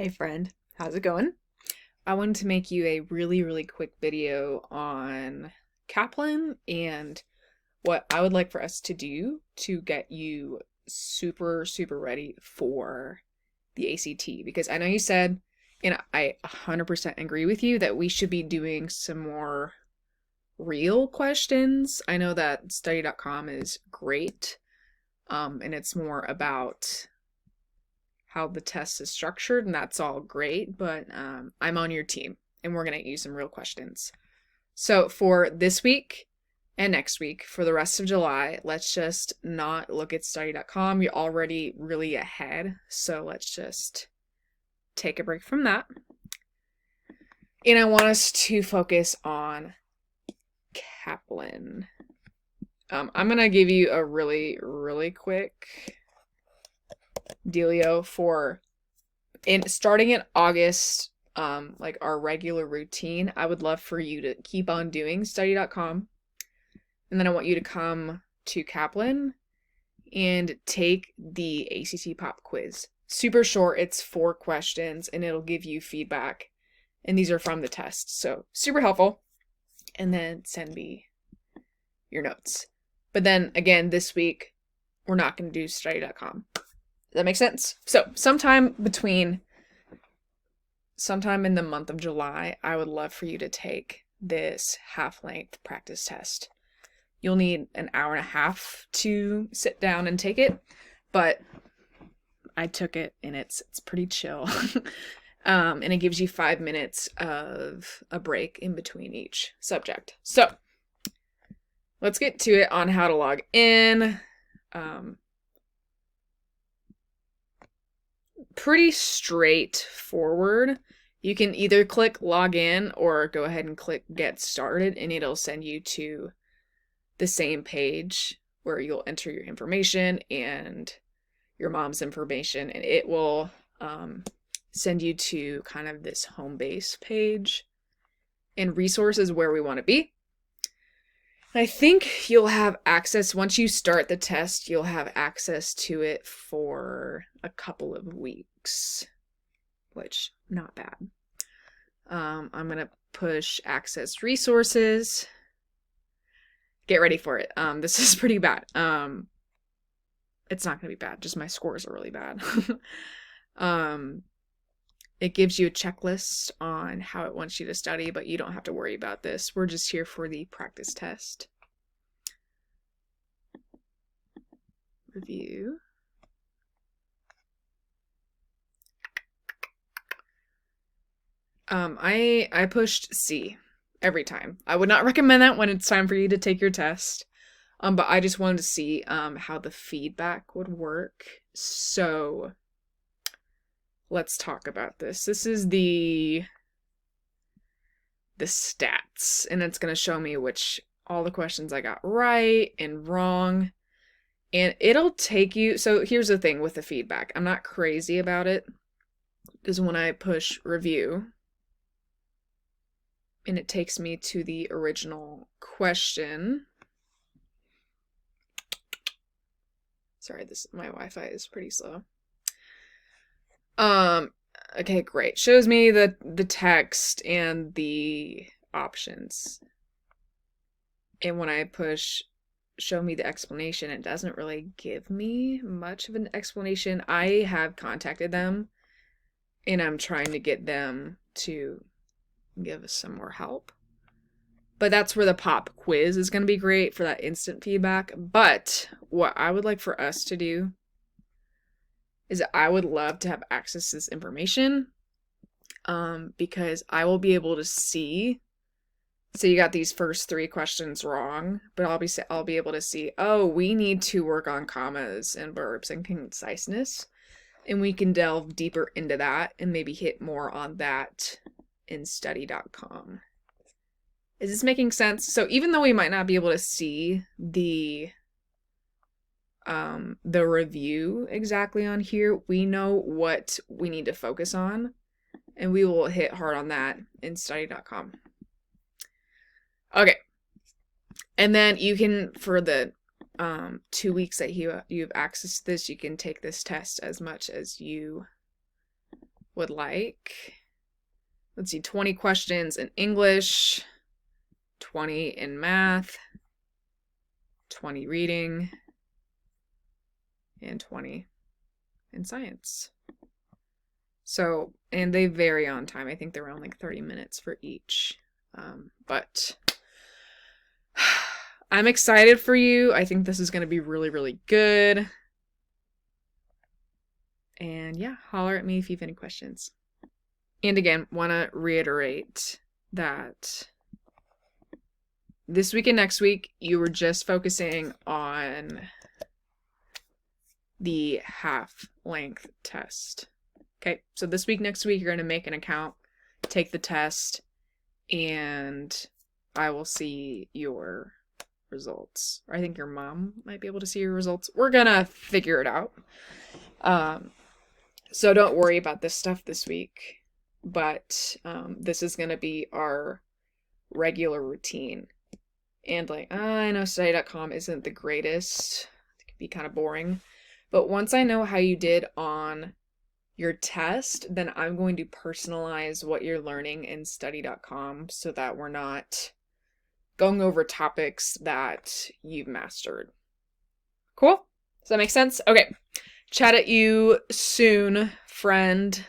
Hey friend, how's it going? I wanted to make you a really quick video on Kaplan and what I would like for us to do to get you super ready for the ACT, because I know you said, and I 100% agree with you, that we should be doing some more real questions. I know that study.com is great, and it's more about how the test is structured, and that's all great, but I'm on your team and we're going to use some real questions. So for this week and next week, for the rest of July, let's just not look at study.com. You're already really ahead, so let's just take a break from that. And I want us to focus on Kaplan. I'm going to give you a really quick dealio for starting in August, like our regular routine. I would love for you to keep on doing study.com, and then I want you to come to Kaplan and take the ACT Pop Quiz. Super short, it's 4 questions, and it'll give you feedback, and these are from the test, so super helpful. And then send me your notes. But then again, this week we're not going to do study.com. Does that make sense? So sometime in the month of July, I would love for you to take this half-length practice test. You'll need an hour and a half to sit down and take it, but I took it and it's pretty chill. And it gives you 5 minutes of a break in between each subject. So let's get to it on how to log in. Pretty straightforward. You can either click login or go ahead and click get started, and it'll send you to the same page where you'll enter your information and your mom's information, and it will send you to kind of this home base page and resources where we want to be. I think you'll have access, once you start the test, you'll have access to it for a couple of weeks, which not bad. I'm going to push access resources. Get ready for it. This is pretty bad. It's not going to be bad, just my scores are really bad. It gives you a checklist on how it wants you to study, but you don't have to worry about this. We're just here for the practice test. Review. I pushed C every time. I would not recommend that when it's time for you to take your test. But I just wanted to see how the feedback would work. So let's talk about this. This is the stats, and it's going to show me all the questions I got right and wrong. And it'll take you, so here's the thing with the feedback. I'm not crazy about it, because when I push review, and it takes me to the original question. Sorry, my Wi-Fi is pretty slow. Okay, great. Shows me the text and the options. And when I push show me the explanation, it doesn't really give me much of an explanation. I have contacted them and I'm trying to get them to give us some more help. But that's where the pop quiz is going to be great for that instant feedback. But what I would like for us to do is that I would love to have access to this information, because I will be able to see. So you got these first 3 questions wrong, but I'll be able to see, oh, we need to work on commas and verbs and conciseness, and we can delve deeper into that and maybe hit more on that in study.com. Is this making sense? So even though we might not be able to see the review exactly on here, we know what we need to focus on, and we will hit hard on that in study.com. Okay. And then you can, for the 2 weeks that you have access to this, you can take this test as much as you would like. Let's see, 20 questions in English, 20 in math, 20 reading, and 20 in science. So, and they vary on time. I think they're around like 30 minutes for each. But I'm excited for you. I think this is going to be really, really good. And yeah, holler at me if you have any questions. And again, want to reiterate that this week and next week, you were just focusing on the half-length test. Okay, so this week, next week, you're going to make an account, take the test, and I will see your results. Or I think your mom might be able to see your results. We're going to figure it out. So don't worry about this stuff this week. But this is going to be our regular routine. And like, I know study.com isn't the greatest. It can be kind of boring. But once I know how you did on your test, then I'm going to personalize what you're learning in study.com so that we're not going over topics that you've mastered. Cool? Does that make sense? Okay. Chat at you soon, friend.